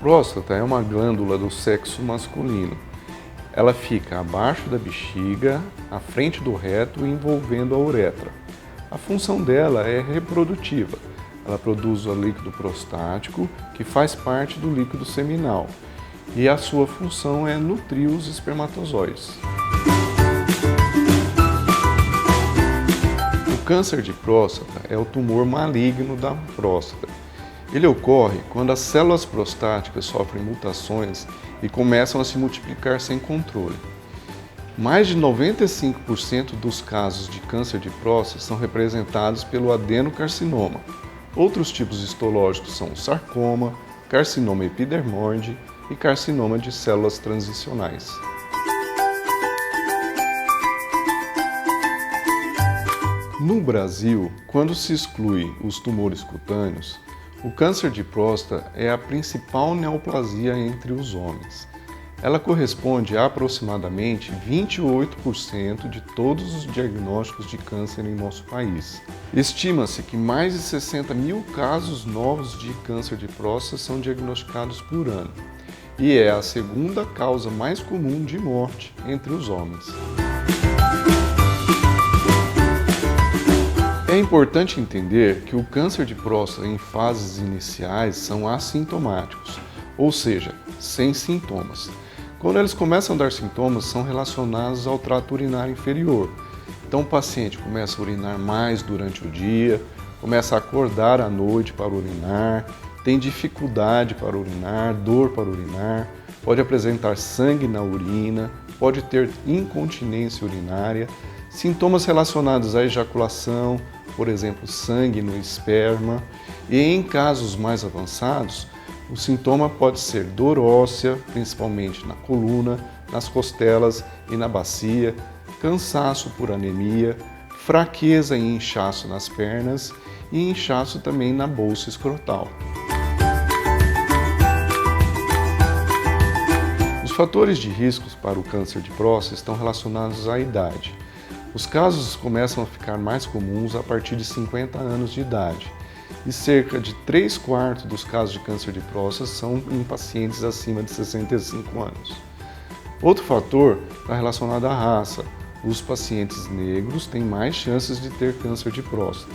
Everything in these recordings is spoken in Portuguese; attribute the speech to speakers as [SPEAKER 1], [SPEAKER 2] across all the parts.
[SPEAKER 1] próstata é uma glândula do sexo masculino. Ela fica abaixo da bexiga, à frente do reto e envolvendo a uretra. A função dela é reprodutiva. Ela produz o líquido prostático, que faz parte do líquido seminal, e a sua função é nutrir os espermatozoides. O câncer de próstata é o tumor maligno da próstata. Ele ocorre quando as células prostáticas sofrem mutações e começam a se multiplicar sem controle. Mais de 95% dos casos de câncer de próstata são representados pelo adenocarcinoma. Outros tipos histológicos são o sarcoma, carcinoma epidermoide e carcinoma de células transicionais. No Brasil, quando se exclui os tumores cutâneos, o câncer de próstata é a principal neoplasia entre os homens. Ela corresponde a aproximadamente 28% de todos os diagnósticos de câncer em nosso país. Estima-se que mais de 60 mil casos novos de câncer de próstata são diagnosticados por ano, e é a segunda causa mais comum de morte entre os homens. É importante entender que o câncer de próstata em fases iniciais são assintomáticos, ou seja, sem sintomas. Quando eles começam a dar sintomas, são relacionados ao trato urinário inferior. Então o paciente começa a urinar mais durante o dia, começa a acordar à noite para urinar, tem dificuldade para urinar, dor para urinar, pode apresentar sangue na urina, pode ter incontinência urinária, sintomas relacionados à ejaculação, por exemplo, sangue no esperma, e em casos mais avançados, o sintoma pode ser dor óssea, principalmente na coluna, nas costelas e na bacia, cansaço por anemia, fraqueza e inchaço nas pernas e inchaço também na bolsa escrotal. Os fatores de riscos para o câncer de próstata estão relacionados à idade. Os casos começam a ficar mais comuns a partir de 50 anos de idade, e cerca de 3/4 dos casos de câncer de próstata são em pacientes acima de 65 anos. Outro fator está relacionado à raça. Os pacientes negros têm mais chances de ter câncer de próstata.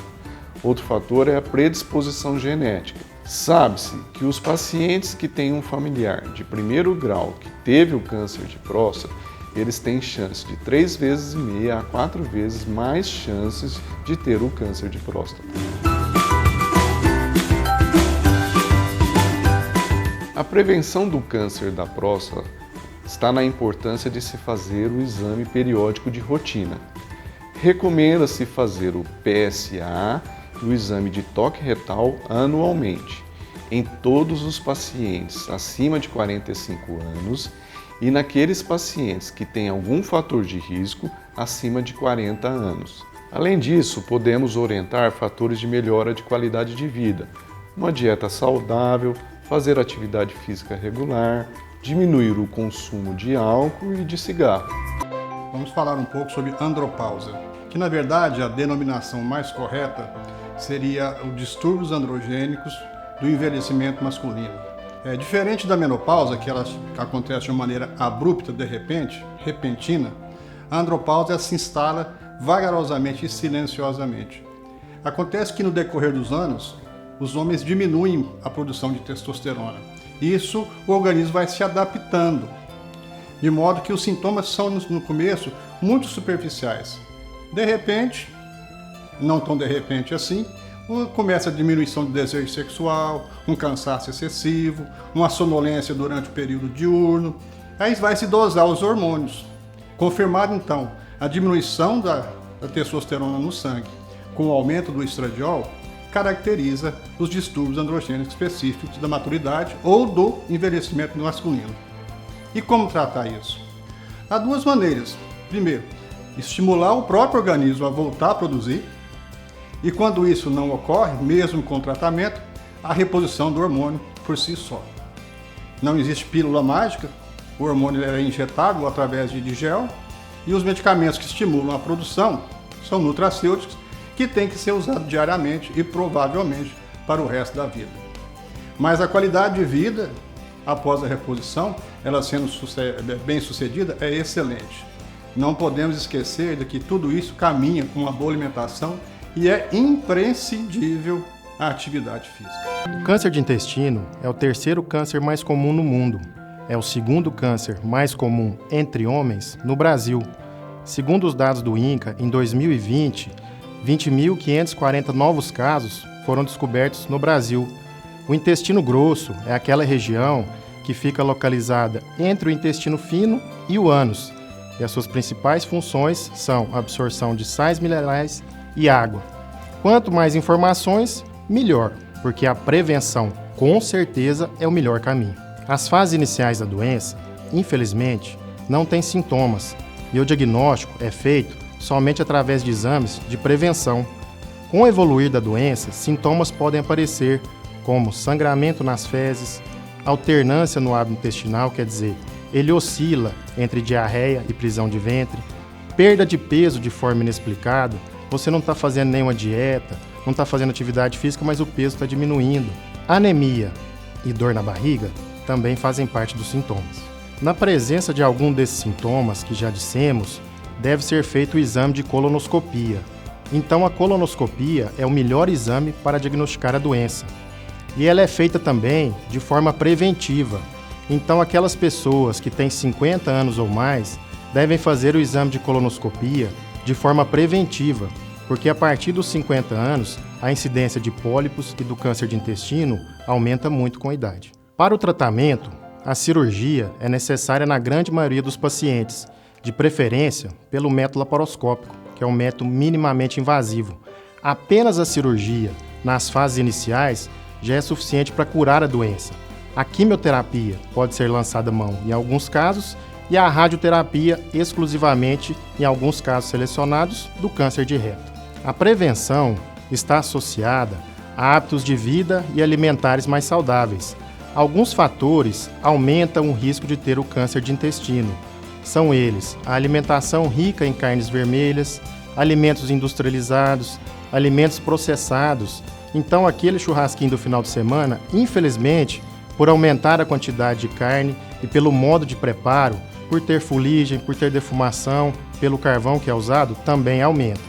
[SPEAKER 1] Outro fator é a predisposição genética. Sabe-se que os pacientes que têm um familiar de primeiro grau que teve o câncer de próstata, eles têm chance de 3,5 vezes a 4 vezes mais chances de ter o câncer de próstata. A prevenção do câncer da próstata está na importância de se fazer o exame periódico de rotina. Recomenda-se fazer o PSA e o exame de toque retal anualmente, em todos os pacientes acima de 45 anos e naqueles pacientes que têm algum fator de risco acima de 40 anos. Além disso, podemos orientar fatores de melhora de qualidade de vida, uma dieta saudável, fazer atividade física regular, diminuir o consumo de álcool e de cigarro.
[SPEAKER 2] Vamos falar um pouco sobre andropausa, que na verdade a denominação mais correta seria os distúrbios androgênicos do envelhecimento masculino. Diferente da menopausa, que ela acontece de uma maneira abrupta, de repente, repentina, a andropausa se instala vagarosamente e silenciosamente. Acontece que no decorrer dos anos, os homens diminuem a produção de testosterona. Isso, o organismo vai se adaptando, de modo que os sintomas são, no começo, muito superficiais. De repente, não tão de repente assim, começa a diminuição do desejo sexual, um cansaço excessivo, uma sonolência durante o período diurno. Aí vai se dosar os hormônios. Confirmado então a diminuição da testosterona no sangue com o aumento do estradiol, caracteriza os distúrbios androgênicos específicos da maturidade ou do envelhecimento masculino. E como tratar isso? Há duas maneiras. Primeiro, estimular o próprio organismo a voltar a produzir, e quando isso não ocorre, mesmo com tratamento, a reposição do hormônio por si só. Não existe pílula mágica, o hormônio é injetável através de gel, e os medicamentos que estimulam a produção são nutracêuticos, que têm que ser usados diariamente e provavelmente para o resto da vida. Mas a qualidade de vida após a reposição, ela sendo bem sucedida, é excelente. Não podemos esquecer de que tudo isso caminha com uma boa alimentação e é imprescindível a atividade física.
[SPEAKER 3] O câncer de intestino é o terceiro câncer mais comum no mundo. É o segundo câncer mais comum entre homens no Brasil. Segundo os dados do INCA, em 2020, 20.540 novos casos foram descobertos no Brasil. O intestino grosso é aquela região que fica localizada entre o intestino fino e o ânus, e as suas principais funções são a absorção de sais minerais e água. Quanto mais informações, melhor, porque a prevenção, com certeza, é o melhor caminho. As fases iniciais da doença, infelizmente, não têm sintomas, e o diagnóstico é feito somente através de exames de prevenção. Com o evoluir da doença, sintomas podem aparecer, como sangramento nas fezes, alternância no hábito intestinal, quer dizer, ele oscila entre diarreia e prisão de ventre, perda de peso de forma inexplicada, você não está fazendo nenhuma dieta, não está fazendo atividade física, mas o peso está diminuindo. Anemia e dor na barriga também fazem parte dos sintomas. Na presença de algum desses sintomas que já dissemos, deve ser feito o exame de colonoscopia. Então a colonoscopia é o melhor exame para diagnosticar a doença. E ela é feita também de forma preventiva. Então aquelas pessoas que têm 50 anos ou mais devem fazer o exame de colonoscopia de forma preventiva, porque a partir dos 50 anos a incidência de pólipos e do câncer de intestino aumenta muito com a idade. Para o tratamento, a cirurgia é necessária na grande maioria dos pacientes, de preferência pelo método laparoscópico, que é um método minimamente invasivo. Apenas a cirurgia, nas fases iniciais, já é suficiente para curar a doença. A quimioterapia pode ser lançada à mão em alguns casos e a radioterapia exclusivamente em alguns casos selecionados do câncer de reto. A prevenção está associada a hábitos de vida e alimentares mais saudáveis. Alguns fatores aumentam o risco de ter o câncer de intestino. São eles: a alimentação rica em carnes vermelhas, alimentos industrializados, alimentos processados. Então, aquele churrasquinho do final de semana, infelizmente, por aumentar a quantidade de carne e pelo modo de preparo, por ter fuligem, por ter defumação, pelo carvão que é usado, também aumenta.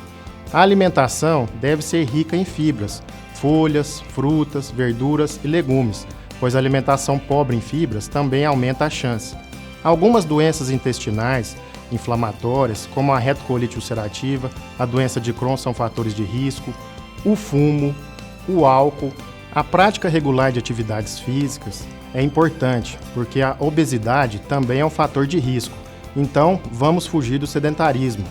[SPEAKER 3] A alimentação deve ser rica em fibras, folhas, frutas, verduras e legumes, pois a alimentação pobre em fibras também aumenta a chance. Algumas doenças intestinais inflamatórias, como a retocolite ulcerativa, a doença de Crohn, são fatores de risco. O fumo, o álcool, a prática regular de atividades físicas é importante, porque a obesidade também é um fator de risco. Então, vamos fugir do sedentarismo.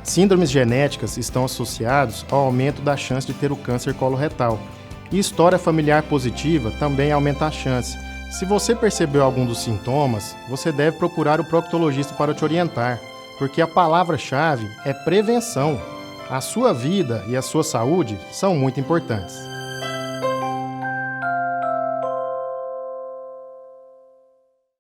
[SPEAKER 3] Síndromes genéticas estão associados ao aumento da chance de ter o câncer coloretal. E história familiar positiva também aumenta a chance. Se você percebeu algum dos sintomas, você deve procurar o proctologista para te orientar, porque a palavra-chave é prevenção. A sua vida e a sua saúde são muito importantes.